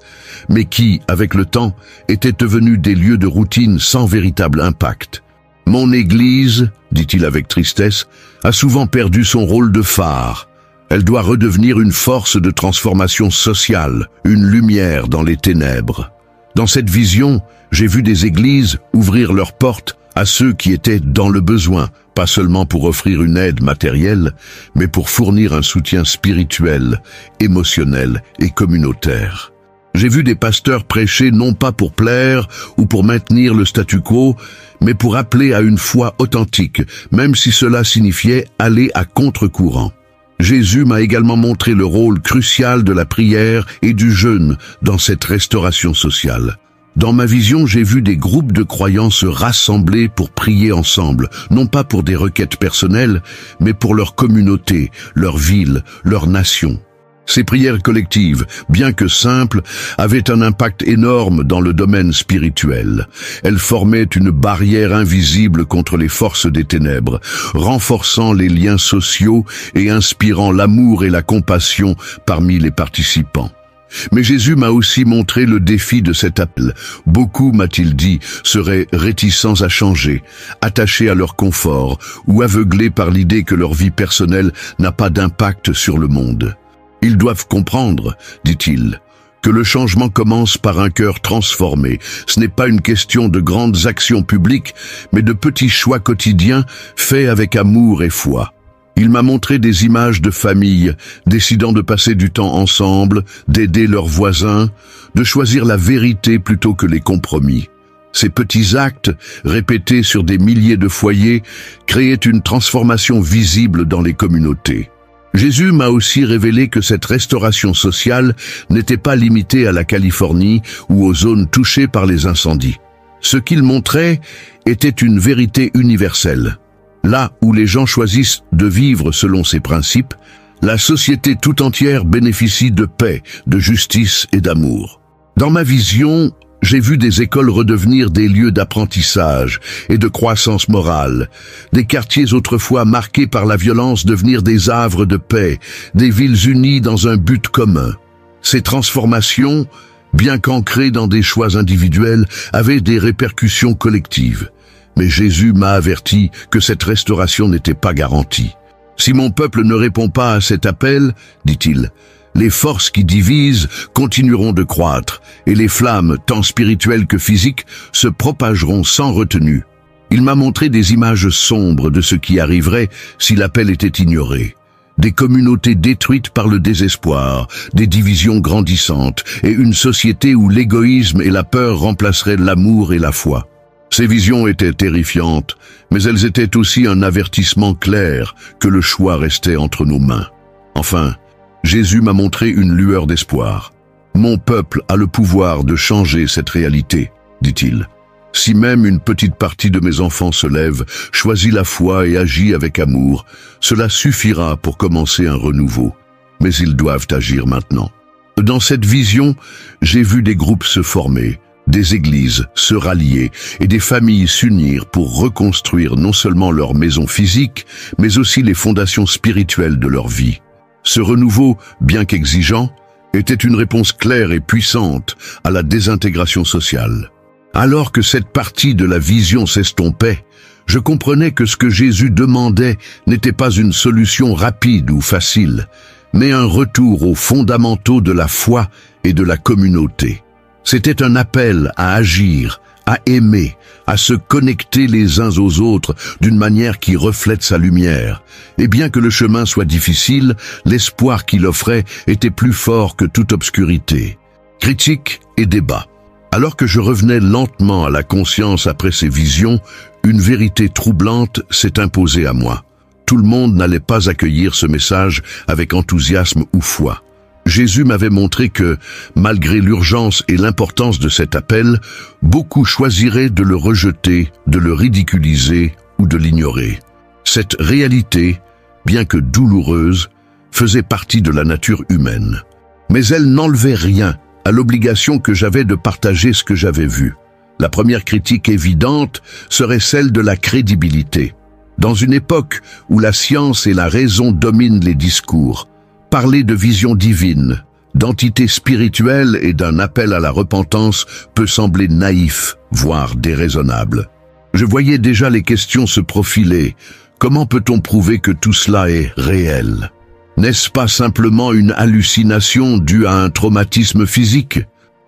Speaker 1: mais qui, avec le temps, étaient devenues des lieux de routine sans véritable impact. Mon église, dit-il avec tristesse, a souvent perdu son rôle de phare. Elle doit redevenir une force de transformation sociale, une lumière dans les ténèbres. Dans cette vision, j'ai vu des églises ouvrir leurs portes à ceux qui étaient dans le besoin, pas seulement pour offrir une aide matérielle, mais pour fournir un soutien spirituel, émotionnel et communautaire. J'ai vu des pasteurs prêcher non pas pour plaire ou pour maintenir le statu quo, mais pour appeler à une foi authentique, même si cela signifiait aller à contre-courant. Jésus m'a également montré le rôle crucial de la prière et du jeûne dans cette restauration sociale. Dans ma vision, j'ai vu des groupes de croyants se rassembler pour prier ensemble, non pas pour des requêtes personnelles, mais pour leur communauté, leur ville, leur nation. Ces prières collectives, bien que simples, avaient un impact énorme dans le domaine spirituel. Elles formaient une barrière invisible contre les forces des ténèbres, renforçant les liens sociaux et inspirant l'amour et la compassion parmi les participants. Mais Jésus m'a aussi montré le défi de cet appel. Beaucoup, m'a-t-il dit, seraient réticents à changer, attachés à leur confort ou aveuglés par l'idée que leur vie personnelle n'a pas d'impact sur le monde. Ils doivent comprendre, dit-il, que le changement commence par un cœur transformé. Ce n'est pas une question de grandes actions publiques, mais de petits choix quotidiens faits avec amour et foi. Il m'a montré des images de familles décidant de passer du temps ensemble, d'aider leurs voisins, de choisir la vérité plutôt que les compromis. Ces petits actes, répétés sur des milliers de foyers, créaient une transformation visible dans les communautés. Jésus m'a aussi révélé que cette restauration sociale n'était pas limitée à la Californie ou aux zones touchées par les incendies. Ce qu'il montrait était une vérité universelle. Là où les gens choisissent de vivre selon ces principes, la société tout entière bénéficie de paix, de justice et d'amour. Dans ma vision, j'ai vu des écoles redevenir des lieux d'apprentissage et de croissance morale, des quartiers autrefois marqués par la violence devenir des havres de paix, des villes unies dans un but commun. Ces transformations, bien qu'ancrées dans des choix individuels, avaient des répercussions collectives. Mais Jésus m'a averti que cette restauration n'était pas garantie. Si mon peuple ne répond pas à cet appel, dit-il, les forces qui divisent continueront de croître et les flammes, tant spirituelles que physiques, se propageront sans retenue. Il m'a montré des images sombres de ce qui arriverait si l'appel était ignoré. Des communautés détruites par le désespoir, des divisions grandissantes et une société où l'égoïsme et la peur remplaceraient l'amour et la foi. Ces visions étaient terrifiantes, mais elles étaient aussi un avertissement clair que le choix restait entre nos mains. Enfin, Jésus m'a montré une lueur d'espoir. Mon peuple a le pouvoir de changer cette réalité, dit-il. Si même une petite partie de mes enfants se lève, choisit la foi et agit avec amour, cela suffira pour commencer un renouveau. Mais ils doivent agir maintenant. Dans cette vision, j'ai vu des groupes se former, des églises se rallier et des familles s'unir pour reconstruire non seulement leur maison physique, mais aussi les fondations spirituelles de leur vie. Ce renouveau, bien qu'exigeant, était une réponse claire et puissante à la désintégration sociale. Alors que cette partie de la vision s'estompait, je comprenais que ce que Jésus demandait n'était pas une solution rapide ou facile, mais un retour aux fondamentaux de la foi et de la communauté. C'était un appel à agir, à aimer, à se connecter les uns aux autres d'une manière qui reflète sa lumière. Et bien que le chemin soit difficile, l'espoir qu'il offrait était plus fort que toute obscurité. Critique et débat. Alors que je revenais lentement à la conscience après ces visions, une vérité troublante s'est imposée à moi. Tout le monde n'allait pas accueillir ce message avec enthousiasme ou foi. Jésus m'avait montré que, malgré l'urgence et l'importance de cet appel, beaucoup choisiraient de le rejeter, de le ridiculiser ou de l'ignorer. Cette réalité, bien que douloureuse, faisait partie de la nature humaine. Mais elle n'enlevait rien à l'obligation que j'avais de partager ce que j'avais vu. La première critique évidente serait celle de la crédibilité. Dans une époque où la science et la raison dominent les discours, Parler de vision divine, d'entité spirituelle et d'un appel à la repentance peut sembler naïf, voire déraisonnable. Je voyais déjà les questions se profiler. Comment peut-on prouver que tout cela est réel? N'est-ce pas simplement une hallucination due à un traumatisme physique?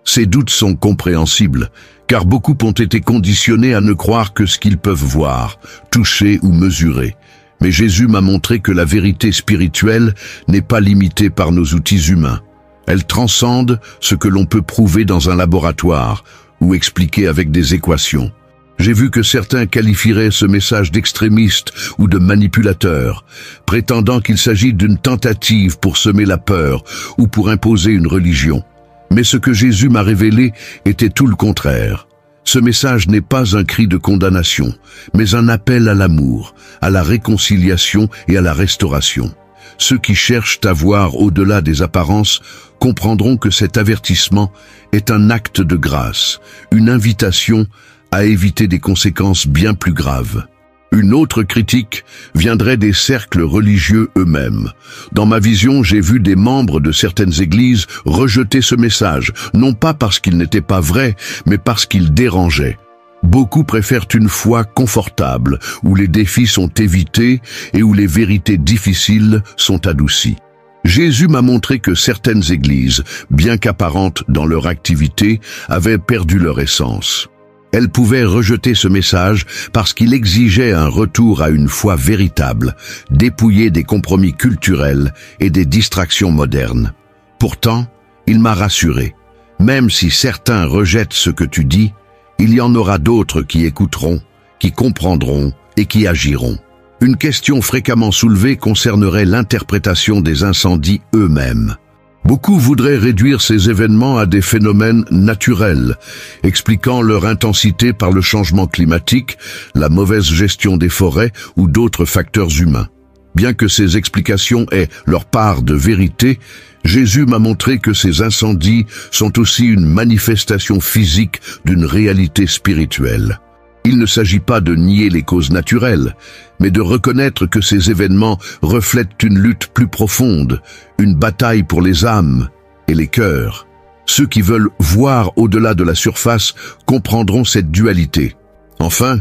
Speaker 1: Ces doutes sont compréhensibles, car beaucoup ont été conditionnés à ne croire que ce qu'ils peuvent voir, toucher ou mesurer. Mais Jésus m'a montré que la vérité spirituelle n'est pas limitée par nos outils humains. Elle transcende ce que l'on peut prouver dans un laboratoire ou expliquer avec des équations. J'ai vu que certains qualifieraient ce message d'extrémiste ou de manipulateur, prétendant qu'il s'agit d'une tentative pour semer la peur ou pour imposer une religion. Mais ce que Jésus m'a révélé était tout le contraire. Ce message n'est pas un cri de condamnation, mais un appel à l'amour, à la réconciliation et à la restauration. Ceux qui cherchent à voir au-delà des apparences comprendront que cet avertissement est un acte de grâce, une invitation à éviter des conséquences bien plus graves. Une autre critique viendrait des cercles religieux eux-mêmes. Dans ma vision, j'ai vu des membres de certaines églises rejeter ce message, non pas parce qu'il n'était pas vrai, mais parce qu'il dérangeait. Beaucoup préfèrent une foi confortable, où les défis sont évités et où les vérités difficiles sont adoucies. Jésus m'a montré que certaines églises, bien qu'apparentes dans leur activité, avaient perdu leur essence. Elles pouvaient rejeter ce message parce qu'il exigeait un retour à une foi véritable, dépouillée des compromis culturels et des distractions modernes. Pourtant, il m'a rassuré. Même si certains rejettent ce que tu dis, il y en aura d'autres qui écouteront, qui comprendront et qui agiront. Une question fréquemment soulevée concernerait l'interprétation des incendies eux-mêmes. Beaucoup voudraient réduire ces événements à des phénomènes naturels, expliquant leur intensité par le changement climatique, la mauvaise gestion des forêts ou d'autres facteurs humains. Bien que ces explications aient leur part de vérité, Jésus m'a montré que ces incendies sont aussi une manifestation physique d'une réalité spirituelle. Il ne s'agit pas de nier les causes naturelles, mais de reconnaître que ces événements reflètent une lutte plus profonde, une bataille pour les âmes et les cœurs. Ceux qui veulent voir au-delà de la surface comprendront cette dualité. Enfin,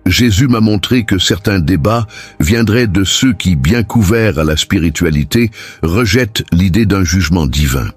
Speaker 1: Jésus m'a montré que certains débats viendraient de ceux qui, bien couverts à la spiritualité, rejettent l'idée d'un jugement divin.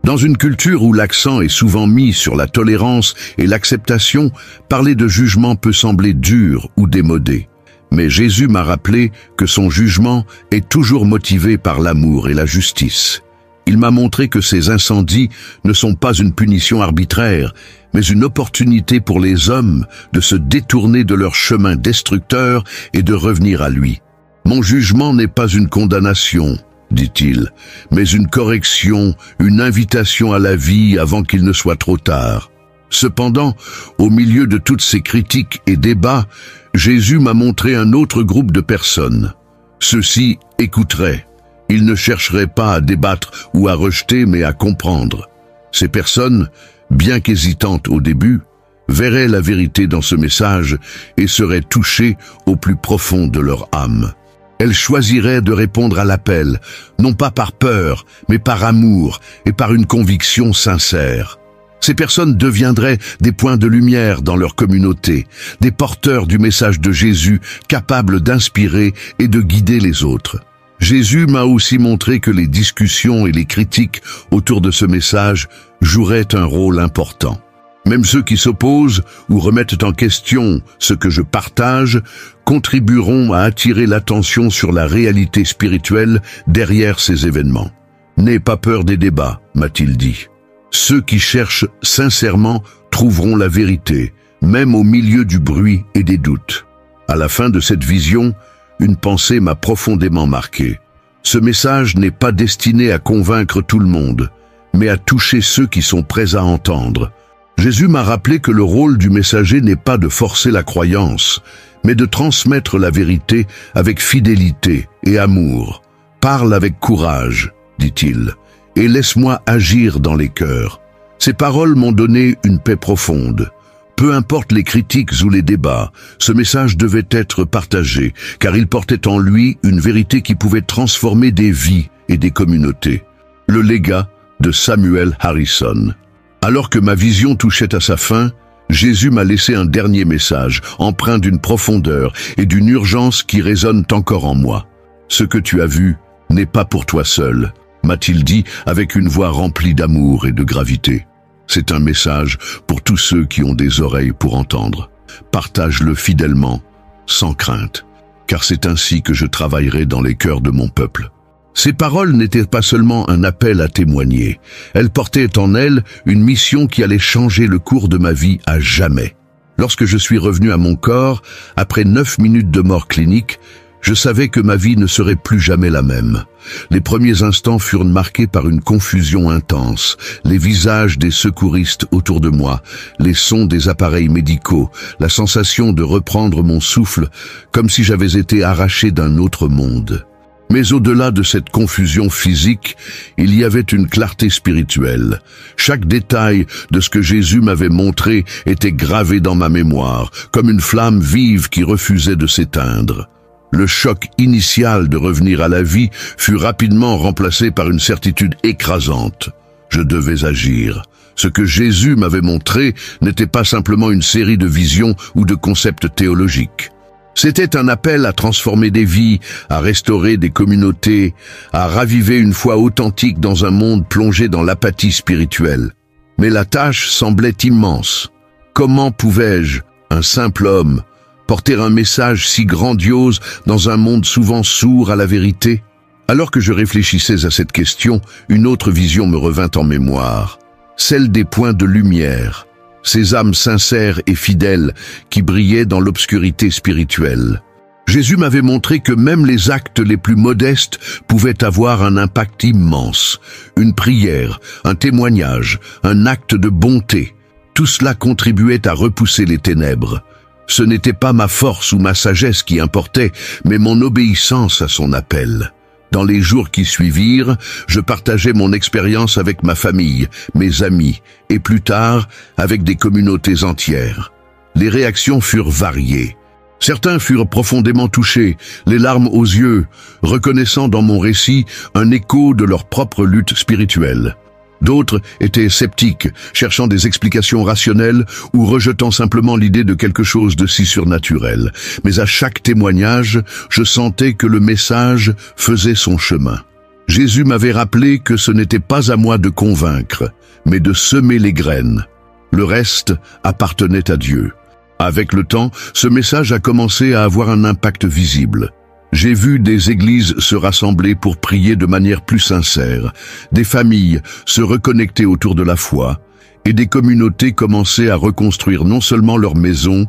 Speaker 1: Dans une culture où l'accent est souvent mis sur la tolérance et l'acceptation, parler de jugement peut sembler dur ou démodé. Mais Jésus m'a rappelé que son jugement est toujours motivé par l'amour et la justice. Il m'a montré que ces incendies ne sont pas une punition arbitraire, mais une opportunité pour les hommes de se détourner de leur chemin destructeur et de revenir à lui. Mon jugement n'est pas une condamnation, dit-il, mais une correction, une invitation à la vie avant qu'il ne soit trop tard. Cependant, au milieu de toutes ces critiques et débats, Jésus m'a montré un autre groupe de personnes. Ceux-ci écouteraient. Ils ne chercheraient pas à débattre ou à rejeter, mais à comprendre. Ces personnes, bien qu'hésitantes au début, verraient la vérité dans ce message et seraient touchées au plus profond de leur âme. Elles choisiraient de répondre à l'appel, non pas par peur, mais par amour et par une conviction sincère. Ces personnes deviendraient des points de lumière dans leur communauté, des porteurs du message de Jésus, capables d'inspirer et de guider les autres. Jésus m'a aussi montré que les discussions et les critiques autour de ce message joueraient un rôle important. Même ceux qui s'opposent ou remettent en question ce que je partage contribueront à attirer l'attention sur la réalité spirituelle derrière ces événements. N'aie pas peur des débats, m'a-t-il dit. Ceux qui cherchent sincèrement trouveront la vérité, même au milieu du bruit et des doutes. À la fin de cette vision, une pensée m'a profondément marqué. Ce message n'est pas destiné à convaincre tout le monde, mais à toucher ceux qui sont prêts à entendre. Jésus m'a rappelé que le rôle du messager n'est pas de forcer la croyance, mais de transmettre la vérité avec fidélité et amour. Parle avec courage, dit-il, et laisse-moi agir dans les cœurs. Ces paroles m'ont donné une paix profonde. Peu importe les critiques ou les débats, ce message devait être partagé, car il portait en lui une vérité qui pouvait transformer des vies et des communautés. Le légat de Samuel Harrison. Alors que ma vision touchait à sa fin, Jésus m'a laissé un dernier message, empreint d'une profondeur et d'une urgence qui résonnent encore en moi. Ce que tu as vu n'est pas pour toi seul, m'a-t-il dit avec une voix remplie d'amour et de gravité. C'est un message pour tous ceux qui ont des oreilles pour entendre. Partage-le fidèlement, sans crainte, car c'est ainsi que je travaillerai dans les cœurs de mon peuple. Ces paroles n'étaient pas seulement un appel à témoigner, elles portaient en elles une mission qui allait changer le cours de ma vie à jamais. Lorsque je suis revenu à mon corps, après 9 minutes de mort clinique, je savais que ma vie ne serait plus jamais la même. Les premiers instants furent marqués par une confusion intense, les visages des secouristes autour de moi, les sons des appareils médicaux, la sensation de reprendre mon souffle, comme si j'avais été arraché d'un autre monde. Mais au-delà de cette confusion physique, il y avait une clarté spirituelle. Chaque détail de ce que Jésus m'avait montré était gravé dans ma mémoire, comme une flamme vive qui refusait de s'éteindre. Le choc initial de revenir à la vie fut rapidement remplacé par une certitude écrasante. Je devais agir. Ce que Jésus m'avait montré n'était pas simplement une série de visions ou de concepts théologiques. C'était un appel à transformer des vies, à restaurer des communautés, à raviver une foi authentique dans un monde plongé dans l'apathie spirituelle. Mais la tâche semblait immense. Comment pouvais-je, un simple homme, porter un message si grandiose dans un monde souvent sourd à la vérité? Alors que je réfléchissais à cette question, une autre vision me revint en mémoire, celle des points de lumière, ces âmes sincères et fidèles qui brillaient dans l'obscurité spirituelle. Jésus m'avait montré que même les actes les plus modestes pouvaient avoir un impact immense. Une prière, un témoignage, un acte de bonté, tout cela contribuait à repousser les ténèbres. Ce n'était pas ma force ou ma sagesse qui importait, mais mon obéissance à son appel. Dans les jours qui suivirent, je partageais mon expérience avec ma famille, mes amis, et plus tard, avec des communautés entières. Les réactions furent variées. Certains furent profondément touchés, les larmes aux yeux, reconnaissant dans mon récit un écho de leur propre lutte spirituelle. D'autres étaient sceptiques, cherchant des explications rationnelles ou rejetant simplement l'idée de quelque chose de si surnaturel. Mais à chaque témoignage, je sentais que le message faisait son chemin. Jésus m'avait rappelé que ce n'était pas à moi de convaincre, mais de semer les graines. Le reste appartenait à Dieu. Avec le temps, ce message a commencé à avoir un impact visible. J'ai vu des églises se rassembler pour prier de manière plus sincère, des familles se reconnecter autour de la foi, et des communautés commencer à reconstruire non seulement leurs maisons,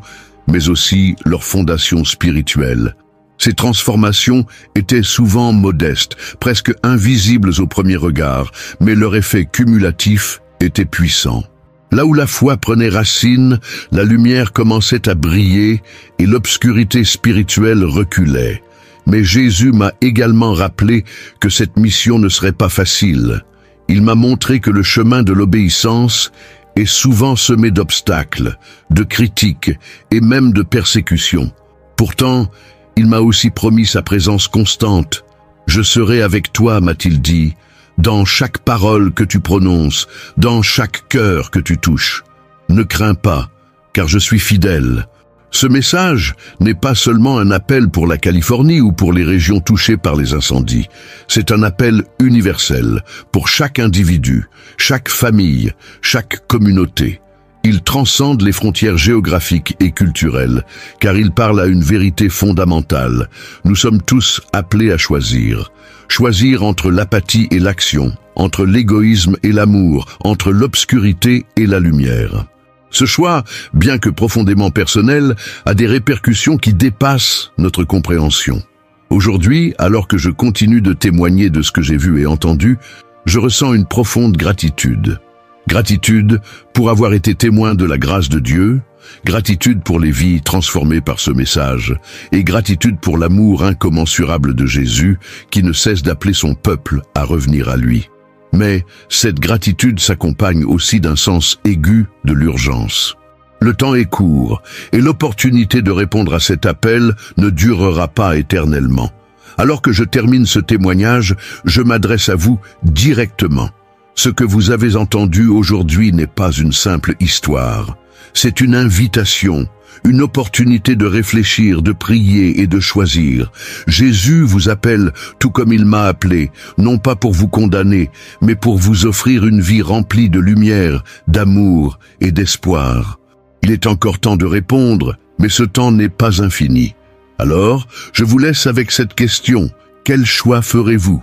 Speaker 1: mais aussi leurs fondations spirituelles. Ces transformations étaient souvent modestes, presque invisibles au premier regard, mais leur effet cumulatif était puissant. Là où la foi prenait racine, la lumière commençait à briller et l'obscurité spirituelle reculait. Mais Jésus m'a également rappelé que cette mission ne serait pas facile. Il m'a montré que le chemin de l'obéissance est souvent semé d'obstacles, de critiques et même de persécutions. Pourtant, il m'a aussi promis sa présence constante. « Je serai avec toi », m'a-t-il dit, « dans chaque parole que tu prononces, dans chaque cœur que tu touches. Ne crains pas, car je suis fidèle. » Ce message n'est pas seulement un appel pour la Californie ou pour les régions touchées par les incendies. C'est un appel universel pour chaque individu, chaque famille, chaque communauté. Il transcende les frontières géographiques et culturelles, car il parle à une vérité fondamentale. Nous sommes tous appelés à choisir. Choisir entre l'apathie et l'action, entre l'égoïsme et l'amour, entre l'obscurité et la lumière. Ce choix, bien que profondément personnel, a des répercussions qui dépassent notre compréhension. Aujourd'hui, alors que je continue de témoigner de ce que j'ai vu et entendu, je ressens une profonde gratitude. Gratitude pour avoir été témoin de la grâce de Dieu, gratitude pour les vies transformées par ce message, et gratitude pour l'amour incommensurable de Jésus qui ne cesse d'appeler son peuple à revenir à lui. Mais cette gratitude s'accompagne aussi d'un sens aigu de l'urgence. Le temps est court et l'opportunité de répondre à cet appel ne durera pas éternellement. Alors que je termine ce témoignage, je m'adresse à vous directement. Ce que vous avez entendu aujourd'hui n'est pas une simple histoire. C'est une invitation, une opportunité de réfléchir, de prier et de choisir. Jésus vous appelle, tout comme il m'a appelé, non pas pour vous condamner, mais pour vous offrir une vie remplie de lumière, d'amour et d'espoir. Il est encore temps de répondre, mais ce temps n'est pas infini. Alors, je vous laisse avec cette question. Quel choix ferez-vous ?